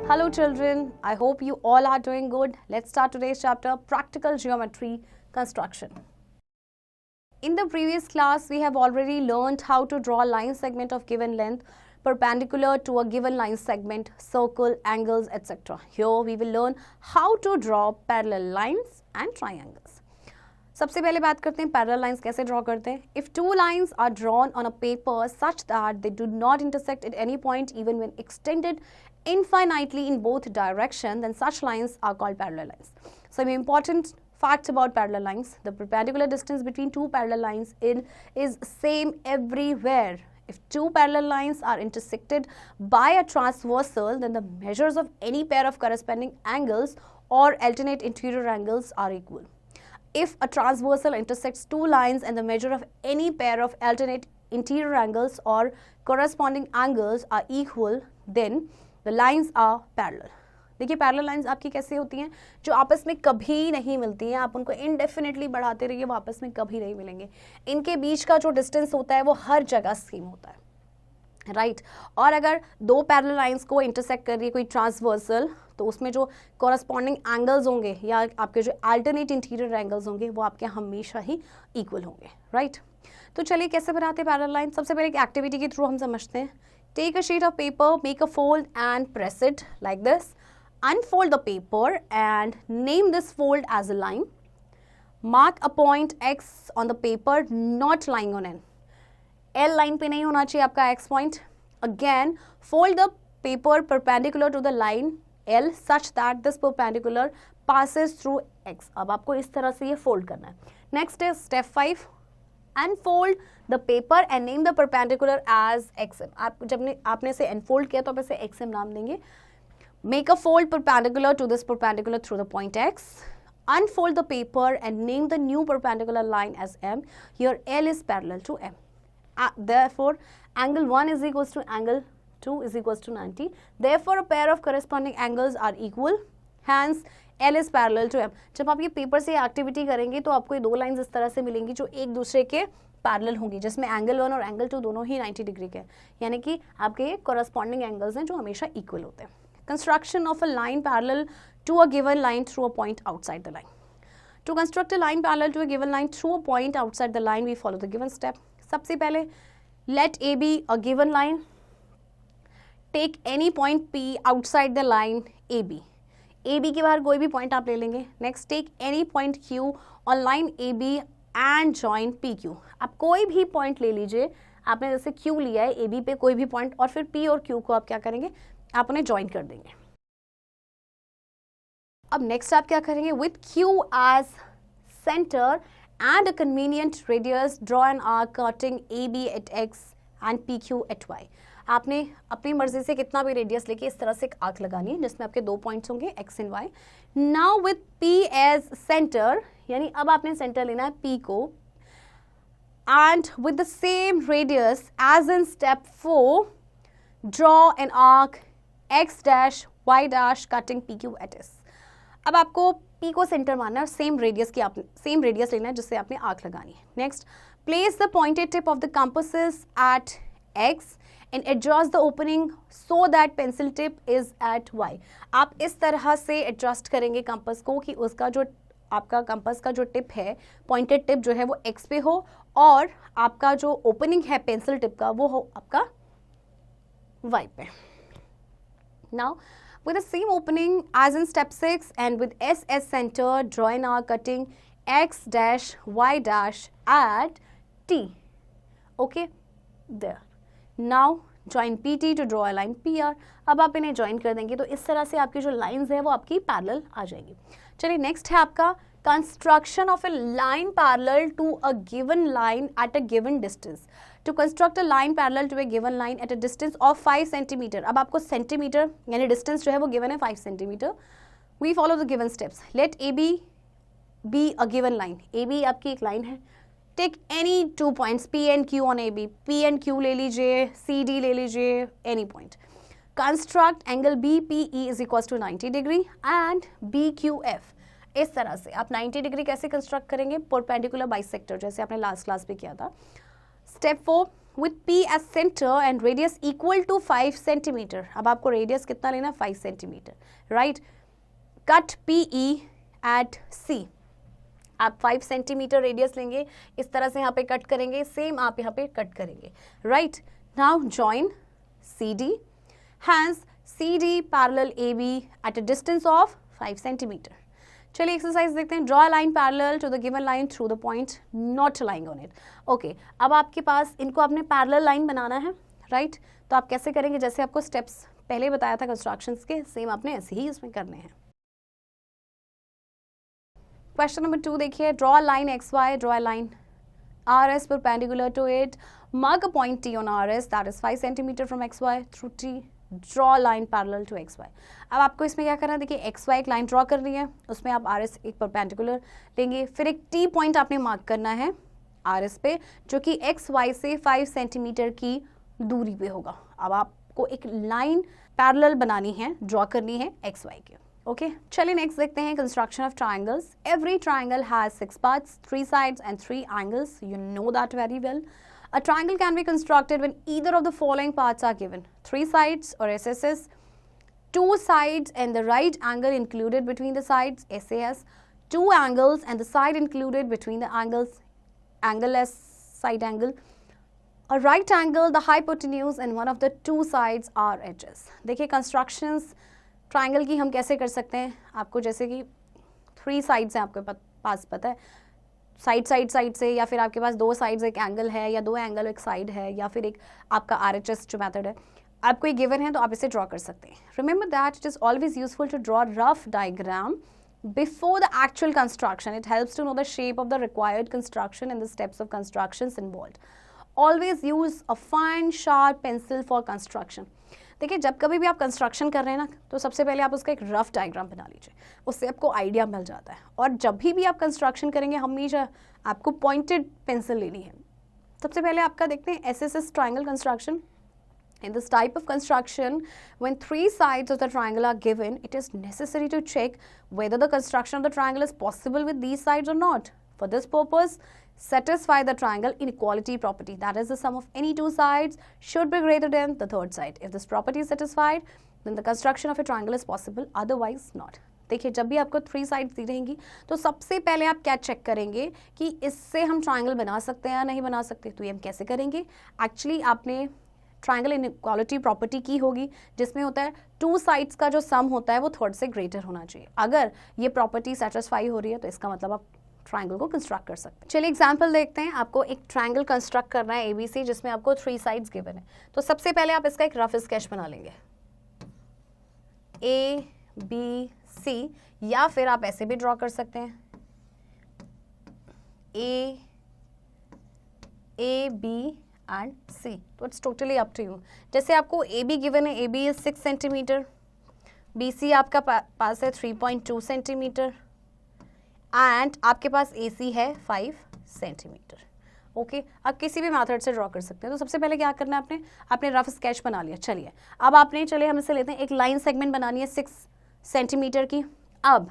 Hello children, I hope you all are doing good. Let's start today's chapter, Practical Geometry Construction. In the previous class, we have already learned how to draw a line segment of given length perpendicular to a given line segment, circle, angles, etc. Here we will learn how to draw parallel lines and triangles. सबसे पहले बात करते हैं parallel lines कैसे draw करते हैं. If two lines are drawn on a paper such that they do not intersect at any point even when extended infinitely in both directions, then such lines are called parallel lines. Some important facts about parallel lines. The perpendicular distance between two parallel lines is same everywhere. If two parallel lines are intersected by a transversal, then the measures of any pair of corresponding angles or alternate interior angles are equal. If a transversal intersects two lines and the measure of any pair of alternate interior angles or corresponding angles are equal, then the lines are parallel. देखिए parallel lines आपकी कैसे होती हैं, जो आपस में कभी नहीं मिलती हैं. आप उनको इनडेफिनेटली बढ़ाते रहिए, वो आपस में कभी नहीं मिलेंगे. इनके बीच का जो डिस्टेंस होता है वो हर जगह सेम होता है, राइट. और अगर दो पैरेलल लाइंस को इंटरसेक्ट कर रही है कोई ट्रांसवर्सल, तो उसमें जो कॉरस्पॉन्डिंग एंगल्स होंगे या आपके जो अल्टरनेट इंटीरियर एंगल्स होंगे वो आपके हमेशा ही इक्वल होंगे, राइट. तो चलिए कैसे बनाते हैं पैरेलल लाइन. सबसे पहले एक एक्टिविटी के थ्रू हम समझते हैं. Take a sheet of paper, make a fold and press it like this. Unfold the paper and name this fold as a line. Mark a point X on the paper not lying on N. L line पे नहीं होना चाहिए आपका X point. Again, fold the paper perpendicular to the line L such that this perpendicular passes through X. अब आपको इस तरह से ये fold करना है. Next is step 5. Unfold the paper and name the perpendicular as XM. आप जब आपने इसे unfold किया तो आप इसे XM नाम देंगे. Make a fold perpendicular to this perpendicular through the point X. Unfold the paper and name the new perpendicular line as M. Here L is parallel to M. Therefore, angle 1 is equals to angle 2 is equals to 90. Therefore, a pair of corresponding angles are equal. Hence, L is parallel to M. जब आप ये paper से activity करेंगे तो आपको ये दो lines इस तरह से मिलेंगी जो एक दूसरे के पैरेलल होंगी, जिसमें एंगल 1 और एंगल 2 दोनों ही 90 डिग्री के हैं, यानी कि आपके ये कॉरस्पॉन्डिंग एंगल्स हैं जो हमेशा इक्वल होते हैं. Construction of a line parallel to a given line through a point outside the line. To construct a line parallel to a given line through a point outside the line we follow the given step. सबसे पहले let A B a given line. Take any point P outside the line A B. A B के बाहर कोई भी point आप ले लेंगे. Next take any point Q on line A B and join P Q. आप कोई भी पॉइंट ले लीजिए. आपने जैसे क्यू लिया है ए बी पे कोई भी पॉइंट, और फिर पी और क्यू को आप क्या करेंगे, आप उन्हें ज्वाइन कर देंगे. अब नेक्स्ट आप क्या करेंगे, with Q as centre and a convenient radius draw an arc cutting A B at X and P Q at Y. आपने अपनी मर्जी से कितना भी रेडियस लेके इस तरह से एक आर्क लगानी है जिसमें आपके दो पॉइंट्स होंगे X and Y. Now with P as centre, यानी अब आपने सेंटर लेना है पी को, and with the same radius as in step 4 draw an arc X dash Y dash cutting P Q at S. अब आपको P को centre मानना है, सेम रेडियस की आपने सेम रेडियस लेना है जिससे आपने आर्क लगानी है. Next, place the pointed tip of the compasses at X and adjust the opening so that pencil tip is at y. आप इस तरह से एडजस्ट करेंगे कंपास को कि उसका जो आपका कंपास का जो टिप है, पॉइंटेड टिप जो है वो x पे हो, और आपका जो ओपनिंग है पेंसिल टिप का वो हो आपका y पे. Now with the same opening as in step 6 and with S as center, draw an arc cutting x dash y dash at t. Okay, there. Now join PT to draw a line PR. अब आप इन्हें join कर देंगे तो इस तरह से आपकी जो लाइंस है वो आपकी पैरेलल आ जाएंगी. चलिए नेक्स्ट है आपका construction of a line parallel to a given line at a given distance. To construct a line parallel to a given line at a distance of 5 centimetre. अब आपको सेंटीमीटर यानी डिस्टेंस जो है वो गिवन है 5 centimetre. We follow the given steps. Let A B be a given line. A B आपकी एक line है. Take any 2 points P and Q on A B. P and Q ले लीजिए, सी डी ले लीजिए, any point. Construct angle B P E is equal to 90 degree and B Q F. इस तरह से आप 90 डिग्री कैसे कंस्ट्रक्ट करेंगे, परपेंडिकुलर बाइसेक्टर, जैसे आपने लास्ट क्लास पे किया था. Step 4, with P as center and radius equal to 5 centimeter. अब आपको रेडियस कितना लेना, 5 centimetre, right. Cut PE at C. आप 5 सेंटीमीटर रेडियस लेंगे, इस तरह से यहाँ पे कट करेंगे, सेम आप यहाँ पे कट करेंगे, right. Now join CD. Hence CD parallel AB at a distance of 5 centimetre. चलिए एक्सरसाइज देखते हैं. Draw line parallel to the given line through the point not lying on it. Okay, अब आपके पास इनको आपने पैरेलल लाइन बनाना है, right. तो आप कैसे करेंगे, जैसे आपको स्टेप्स पहले बताया था कंस्ट्रक्शंस के, सेम आपने ऐसे ही इसमें करने हैं. क्वेश्चन नंबर 2 देखिए. Draw line XY, draw line RS perpendicular to it. Mark a point T on RS that is 5 centimeter from XY through T. Draw line parallel to XY. अब आपको इसमें क्या करना है, देखिए XY एक लाइन ड्रॉ करनी है, उसमें आप RS एक परपेंडिकुलर लेंगे, फिर एक T पॉइंट आपने मार्क करना है RS पे, जो कि XY से 5 सेंटीमीटर की दूरी पे होगा. अब आपको एक लाइन पैरेलल बनानी है, ड्रॉ करनी है XY के. ओके, चलिए नेक्स्ट देखते हैं construction of triangles. Every triangle has 6 parts, 3 sides and 3 angles. You know that very well. A triangle can be constructed when either of the following parts are given: 3 sides or SSS, 2 sides and the right angle included between the sides SAS, 2 angles and the side included between the angles angle-less side angle, a right angle, the hypotenuse and one of the 2 sides are edges. देखिए constructions triangle की हम कैसे कर सकते हैं. आपको जैसे कि 3 sides हैं आपके पास, पता है, साइड से, या फिर आपके पास 2 साइड्स एक एंगल है, या 2 एंगल एक साइड है, या फिर एक आपका RHS जो मेथड है, आपको ये गिवन है तो आप इसे ड्रॉ कर सकते हैं. Remember that it is always useful to draw rough diagram before the actual construction. It helps to know the shape of the required construction and the steps of constructions involved. Always use a fine sharp pencil for construction. देखिए, जब कभी भी आप construction कर रहे हैं ना, तो सबसे पहले आप उसका एक रफ डायग्राम बना लीजिए, उससे आपको आइडिया मिल जाता है. और जब भी आप कंस्ट्रक्शन करेंगे, हमेशा आपको पॉइंटेड पेंसिल लेनी है. सबसे पहले आपका देखते हैं SSS triangle construction. In this type of construction, when 3 sides of the triangle are given, it is necessary to check whether the construction of the triangle is possible with these sides or not. For this purpose, satisfy the triangle inequality property. That is, the sum of any 2 sides should be greater than the third side. If this property is satisfied, then the construction of a triangle is possible, otherwise not. देखिए, जब भी आपको 3 sides दी रहेंगी, तो सबसे पहले आप क्या चेक करेंगे कि इससे हम ट्राइंगल बना सकते हैं या नहीं बना सकते. तो ये हम कैसे करेंगे, एक्चुअली आपने ट्राइंगल इनइक्वालिटी प्रॉपर्टी की होगी, जिसमें होता है 2 साइड्स का जो सम होता है वो थर्ड से ग्रेटर होना चाहिए. अगर ये प्रॉपर्टी सेटिस्फाई हो रही है तो इसका मतलब आप ट्राइंगल को कंस्ट्रक्ट कर सकते हैं. चलिए एग्जांपल देखते हैं. आपको एक ट्राइंगल कंस्ट्रक्ट करना है ABC, जिसमें आपको 3 साइड्स गिवन है. तो सबसे पहले आप इसका एक रफ स्केच बना लेंगे, ABC, या फिर आप ऐसे भी ड्रॉ कर सकते हैं, AB एंड C. तो it's totally up to you. जैसे आपको AB गिवन है, AB इज 6 सेंटीमीटर, BC आपका पास है 3.2 सेंटीमीटर, एंड आपके पास AC है 5 सेंटीमीटर. ओके, आप किसी भी मेथड से ड्रॉ कर सकते हैं. तो सबसे पहले क्या करना है, आपने रफ स्केच बना लिया. चलिए अब चलिए हम इसे लेते हैं, एक लाइन सेगमेंट बनानी है 6 सेंटीमीटर की. अब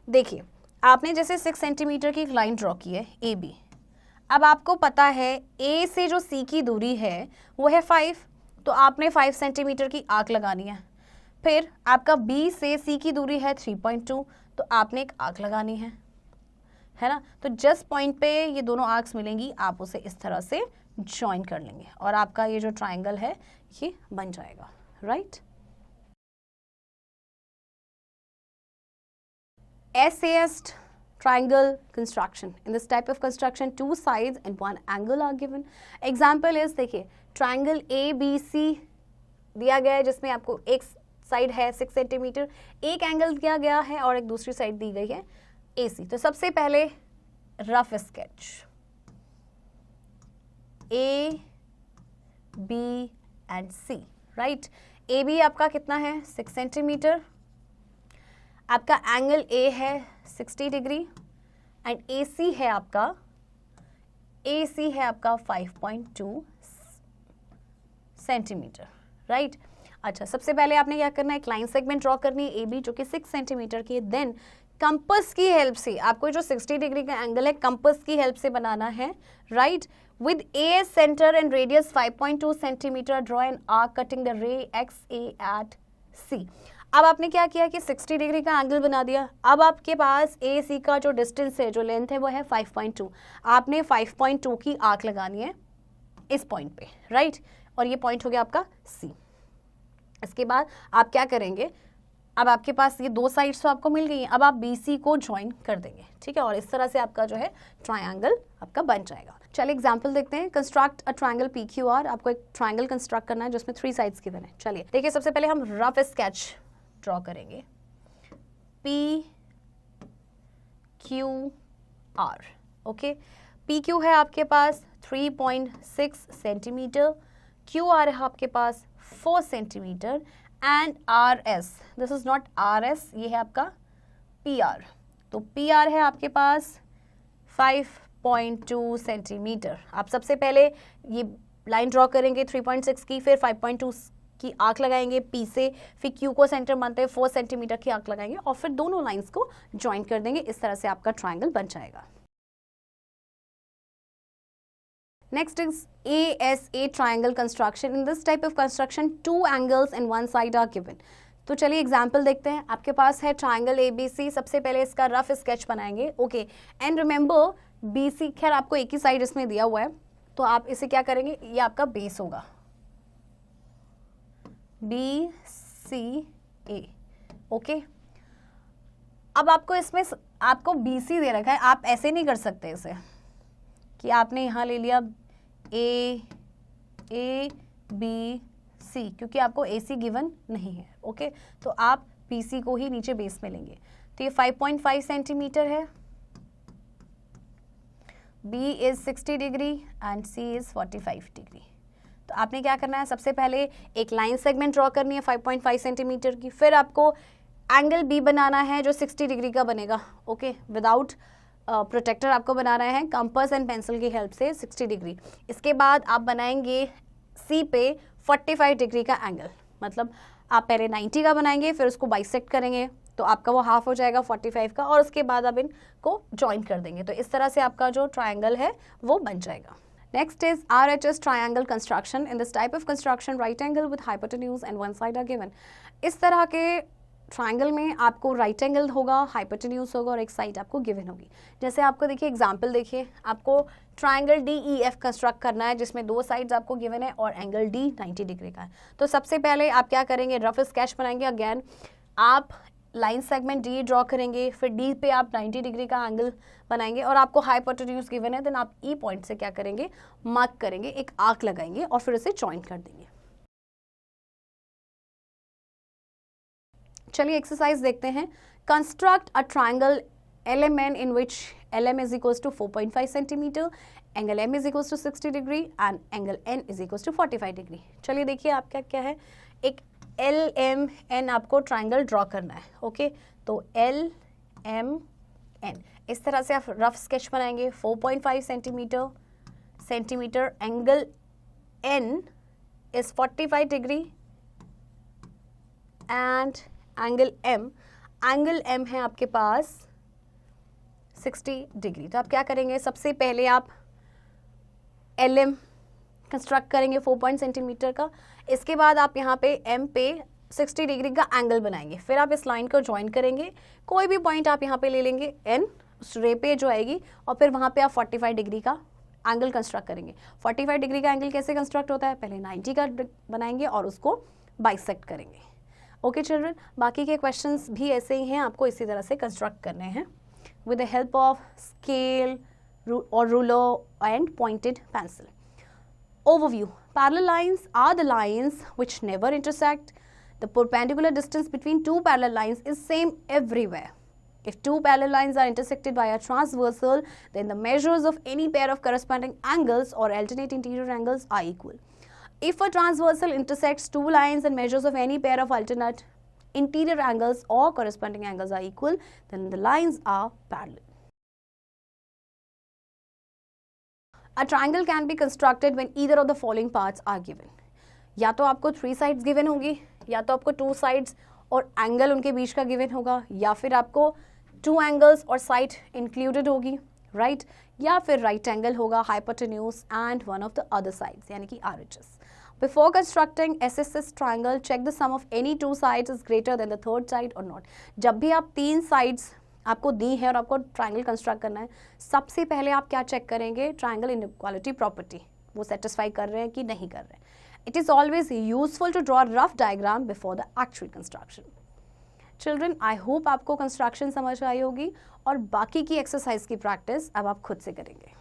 देखिए, आपने जैसे 6 सेंटीमीटर की एक लाइन ड्रॉ की है AB. अब आपको पता है A से जो C की दूरी है वो है 5, तो आपने 5 सेंटीमीटर की आर्क लगानी है. फिर आपका B से C की दूरी है 3.2, तो आपने एक आर्क लगानी है ना. तो जस्ट पॉइंट पे ये दोनों आर्क्स मिलेंगी, आप उसे इस तरह से ज्वाइन कर लेंगे और आपका ये जो ट्राइंगल है ये बन जाएगा, right. SAS triangle construction. In this type of construction, 2 sides and 1 angle are given. Example is, देखिए, triangle ABC दिया गया है, जिसमें आपको एक साइड है 6 सेंटीमीटर, एक एंगल दिया गया है और एक दूसरी साइड दी गई है AC. तो सबसे पहले rough sketch A, B and C, right. AB आपका कितना है 6 सेंटीमीटर, आपका एंगल A है 60 डिग्री एंड AC है आपका 5.2 सेंटीमीटर, राइट. अच्छा, सबसे पहले आपने क्या करना है, एक लाइन सेगमेंट ड्रॉ करनी है AB, जो कि 6 सेंटीमीटर की है. देन कंपस की हेल्प से आपको जो 60 डिग्री का एंगल है कंपस की हेल्प से बनाना है, right. With AS center and radius 5.2 centimeter, draw an arc cutting the ray XA at C. अब आपने क्या किया कि 60 डिग्री का एंगल बना दिया. अब आपके पास AC का जो डिस्टेंस है, जो लेंथ है, वो है 5.2. आपने 5.2 की आर्क लगानी है इस पॉइंट पे, राइट. और ये पॉइंट हो गया आपका C. इसके बाद आप क्या करेंगे, अब आपके पास ये दो साइड्स तो आपको मिल गई हैं, अब आप BC को ज्वाइन कर देंगे, ठीक है. और इस तरह से आपका जो है ट्रायंगल आपका बन जाएगा. चलिए एग्जांपल देखते हैं. Construct a triangle PQR. आपको एक ट्रायंगल कंस्ट्रक्ट करना है जिसमें 3 साइड्स गिवन है. चलिए देखिए, सबसे पहले हम रफ स्केच ड्रॉ करेंगे. PQR. ओके, PQ है आपके पास 3.6 सेंटीमीटर, QR है आपके पास 4 centimetre and RS, this is not RS, ये है आपका PR. तो PR है आपके पास 5.2 सेंटीमीटर. आप सबसे पहले ये लाइन ड्रॉ करेंगे 3.6 की, फिर 5.2 की आर्क लगाएंगे P से, फिर Q को सेंटर मानते हैं 4 सेंटीमीटर की आर्क लगाएंगे और फिर दोनों लाइंस को ज्वाइन कर देंगे. इस तरह से आपका ट्रायंगल बन जाएगा. Next is ASA triangle construction. In this type of construction, 2 angles and 1 side are given. तो चलिए एग्जाम्पल देखते हैं. आपके पास है ट्राइंगल ABC. सबसे पहले इसका रफ स्केच बनाएंगे. ओके, एंड रिमेंबर BC, खैर आपको एक ही साइड इसमें दिया हुआ है, तो आप इसे क्या करेंगे, ये आपका बेस होगा BCA. ओके, अब आपको इसमें आपको BC दे रखा है. आप ऐसे नहीं कर सकते इसे कि आपने यहाँ ले लिया ABC, क्योंकि आपको AC गिवन नहीं है. ओके, तो आप BC को ही नीचे बेस में लेंगे. तो ये 5.5 सेंटीमीटर है, B is 60 degree and C is 45 degree. तो आपने क्या करना है, सबसे पहले एक लाइन सेगमेंट ड्रॉ करनी है 5.5 सेंटीमीटर की. फिर आपको एंगल B बनाना है जो 60 डिग्री का बनेगा. ओके, विदाउट प्रोटेक्टर आपको बना रहे हैं कंपास एंड पेंसिल की हेल्प से 60 डिग्री. इसके बाद आप बनाएंगे C पे 45 डिग्री का एंगल, मतलब आप पहले 90 का बनाएंगे, फिर उसको बाइसेक्ट करेंगे, तो आपका वो हाफ हो जाएगा 45 का, और उसके बाद आप इनको ज्वाइन कर देंगे. तो इस तरह से आपका जो ट्रायंगल है वो बन जाएगा. Next is RHS triangle construction. In this type of construction right angle with hypotenuse and one side are given. इस तरह के ट्रायंगल में आपको राइट एंगल होगा, हाइपोटेन्यूज होगा और एक साइड आपको गिवन होगी. जैसे आपको देखिए एग्जांपल देखिए, आपको ट्रायंगल DEF कंस्ट्रक्ट करना है जिसमें 2 साइड्स आपको गिवन है और एंगल D 90 डिग्री का है. तो सबसे पहले आप क्या करेंगे, रफ स्केच बनाएंगे. अगेन आप लाइन सेगमेंट D ड्रॉ करेंगे, फिर D पे आप 90 डिग्री का एंगल बनाएंगे और आपको हाइपोटेन्यूज गिवन है. देन आप E पॉइंट से क्या करेंगे, मार्क करेंगे, एक आर्क लगाएंगे और फिर उसे ज्वाइन कर देंगे. चलिए एक्सरसाइज देखते हैं. Construct a triangle LMN in which LM is equals to 4.5 centimeter, angle M is equals to 60 degree and angle N is equals to 45 degree. चलिए देखिए आपका क्या है, एक LMN आपको ट्राइंगल ड्रॉ करना है. ओके, तो LMN इस तरह से आप रफ स्केच बनाएंगे. 4.5 centimetre, angle N is 45 degree and angle M है आपके पास 60 डिग्री. तो आप क्या करेंगे, सबसे पहले आप LM कंस्ट्रक्ट करेंगे 4 सेंटीमीटर का. इसके बाद आप यहाँ पे M पे 60 डिग्री का एंगल बनाएंगे. फिर आप इस लाइन को ज्वाइन करेंगे. कोई भी पॉइंट आप यहाँ पे ले लेंगे N, उस रे पे जो आएगी, और फिर वहाँ पे आप 45 डिग्री का एंगल कंस्ट्रक्ट करेंगे. 45 डिग्री का एंगल कैसे कंस्ट्रक्ट होता है, पहले 90 का बनाएंगे और उसको बाइसेक्ट करेंगे. ओके चिल्ड्रन, बाकी के क्वेश्चंस भी ऐसे ही हैं, आपको इसी तरह से कंस्ट्रक्ट करने हैं with the help of scale और ruler and pointed pencil. Overview. Parallel lines are the lines which never intersect. The perpendicular distance between two parallel lines is same everywhere. If two parallel lines are intersected by a transversal, then the measures of any pair of corresponding angles or alternate interior angles are equal. If a transversal intersects two lines and measures of any pair of alternate interior angles or corresponding angles are equal, then the lines are parallel. A triangle can be constructed when either of the following parts are given. या तो आपको 3 sides given होगी, या तो आपको 2 sides और angle उनके बीच का given होगा, या फिर आपको 2 angles और side included होगी, राइट, या फिर राइट एंगल होगा, hypotenuse and one of the other sides यानी कि RHS. Before constructing, assess this triangle, check the sum of any two sides is greater than the third side or not. जब भी आप 3 sides आपको दी है और आपको ट्राइंगल कंस्ट्रक्ट करना है, सबसे पहले आप क्या चेक करेंगे? ट्राइंगल इनइक्वालिटी प्रॉपर्टी, वो सेटिस्फाई कर रहे हैं कि नहीं कर रहे हैं. It is always useful to draw rough diagram before the actual construction. Children, I hope आपको कंस्ट्रक्शन समझ आई होगी और बाकी की एक्सरसाइज की प्रैक्टिस अब आप खुद से करेंगे.